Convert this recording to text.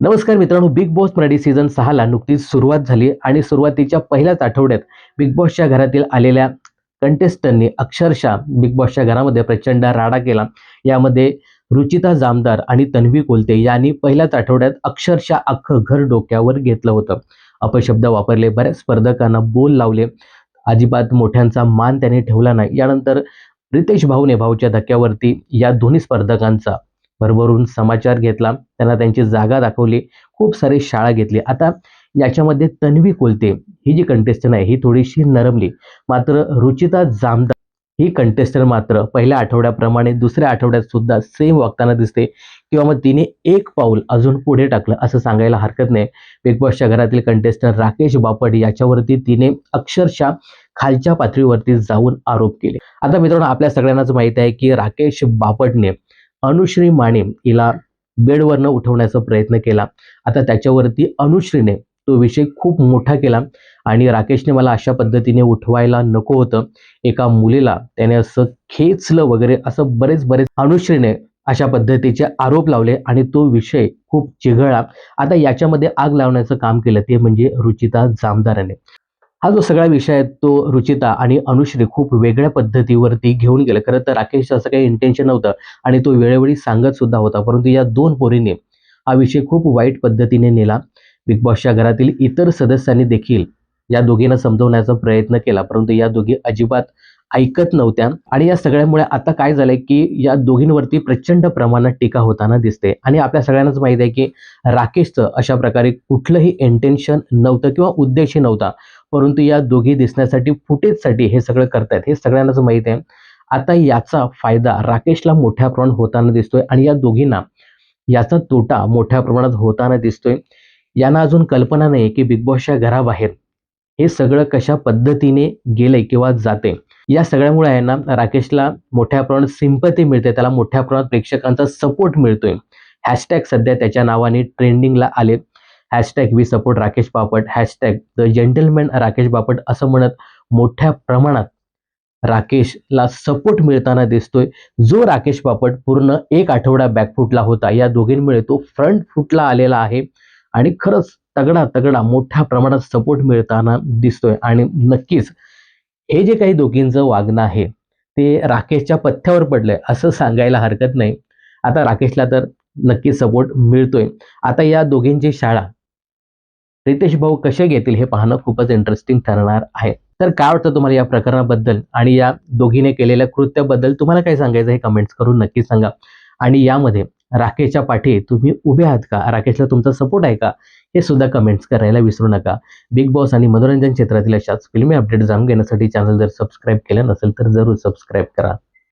नमस्कार मित्रांनो, big boss Marathi season 6 ला नुकतीच सुरुवात झाली आणि सुरुवातीच्या पहिल्याच आठवड्यात बिग बॉसच्या घरातील आलेल्या कंटेस्टंटनी अक्षरशः बिग बॉसच्या घरामध्ये प्रचंड राडा केला. यामध्ये रुचिता जामदार आणि तन्वी कोलते यांनी पहिल्याच आठवड्यात अक्षरशः अख्खं घर डोक्यावर घेतलं होतं. अपशब्द वापरले, बऱ्याच स्पर्धकांना बोल लावले, अजिबात मोठ्यांचा मान त्याने ठेवला नाही. यानंतर रितेश भाऊने भाऊच्या धक्क्यावरती या दोन्ही स्पर्धकांचा भरभरून समाचार घेतला, त्यांना त्यांची जागा दाखवली, खूप सारी शाळा घेतली. आता याच्यामध्ये तन्वी कोलते ही जी कंटेस्टंट आहे ही थोडीशी नरमली, मात्र रुचिता जामदार ही कंटेस्टंट मात्र पहिल्या आठवड्याप्रमाणे दुसऱ्या आठवड्यात सुद्धा सेम वागताना दिसते किंवा मग तिने एक पाऊल अजून पुढे टाकलं असं सांगायला हरकत नाही. बिग बॉसच्या घरातील कंटेस्टंट राकेश बापट याच्यावरती तिने अक्षरशः खालच्या पातळीवरती जाऊन आरोप केले. आता मित्रांनो, आपल्या सगळ्यांनाच माहित आहे की राकेश बापटने अनुश्री माने हिला बेडवरनं उठवण्याचा प्रयत्न केला. आता त्याच्यावरती अनुश्रीने तो विषय खूप मोठा केला आणि राकेशने मला अशा पद्धतीने उठवायला नको होतं, एका मुलीला त्याने असं खेचलं वगैरे, असं बरेच बरेच अनुश्रीने अशा पद्धतीचे आरोप लावले आणि तो विषय खूप चिघळला. आता याच्यामध्ये आग लावण्याचं काम केलं ते म्हणजे रुचिता जामदाराने. हा जो सगळा विषय आहे तो रुचिता आणि अनुश्री खूप वेगळ्या पद्धतीवरती घेऊन गेले. खरं तर राकेशचं असं काही इंटेन्शन नव्हतं आणि तो वेळोवेळी सांगत सुद्धा होता, परंतु या दोन पोरींनी हा विषय खूप वाईट पद्धतीने नेला. बिग बॉसच्या घरातील इतर सदस्यांनी देखील या दोघींना समजवण्याचा प्रयत्न केला, परंतु या दोघी अजिबात ऐकत नव्हत्या. आणि या सगळ्यामुळे आता काय झालंय की या दोघींवरती प्रचंड प्रमाणात टीका होताना दिसते. आणि आपल्या सगळ्यांनाच माहित आहे की राकेशचं अशा प्रकारे कुठलंही इंटेन्शन नव्हतं किंवा उद्देश नव्हता, परंतु या दोघी दिसण्यासाठी, फुटेजसाठी हे सगळं करतायत हे सगळ्यांनाच माहित आहे. आता याचा फायदा राकेशला मोठ्या प्रमाणात होताना दिसतोय आणि या दोघींना याचा तोटा मोठ्या प्रमाणात होताना दिसतोय. यांना अजून कल्पना नाही की बिग बॉसच्या घराबाहेर हे सगळं कशा पद्धतीने गेलंय किंवा जाते. या सगळ्यामुळे आहे ना, राकेशला मोठ्या प्रमाणात सिंपती मिळते, त्याला मोठ्या प्रमाणात प्रेक्षकांचा सपोर्ट मिळतोय. हॅशटॅग सध्या त्याच्या नावाने ट्रेंडिंगला आले. Hashtag we support Rakesh Bapat, hashtag the gentleman Rakesh Bapat असं म्हणत मोठ्या प्रमाणात राकेशला सपोर्ट मिळताना दिसतोय. जो राकेश बापट पूर्ण एक आठवडा बॅकफुटला होता, या दोघींमुळे तो फ्रंट फुटला आलेला आहे आणि खरंच तगडा तगडा मोठ्या प्रमाणात सपोर्ट मिळताना दिसतोय. आणि नक्कीच हे जे काही दोघींचं वागणं आहे ते राकेशच्या पथ्यावर पडलंय असं सांगायला हरकत नाही. आता राकेशला तर नक्कीच सपोर्ट मिळतोय. आता या दोघींची शाळा रितेश भाऊ कसे घेतील हे पाहणं खूपच इंटरेस्टिंग ठरणार आहे. तर काय वाटतं तुम्हाला या प्रकरणाबद्दल आणि या दोघीने केलेल्या कृत्याबद्दल? तुम्हाला काय सांगायचं हे कमेंट्स करून नक्की सांगा. आणि यामध्ये राकेशच्या पाठी तुम्ही उभे आहात का? राकेशला तुमचा सपोर्ट आहे का? हे सुद्धा कमेंट्स करायला विसरू नका. बिग बॉस आणि मनोरंजन क्षेत्रातील अशाच फिल्मी अपडेट जाणून घेण्यासाठी चॅनल जर सबस्क्राईब केलं नसेल तर जरूर सबस्क्राईब करा.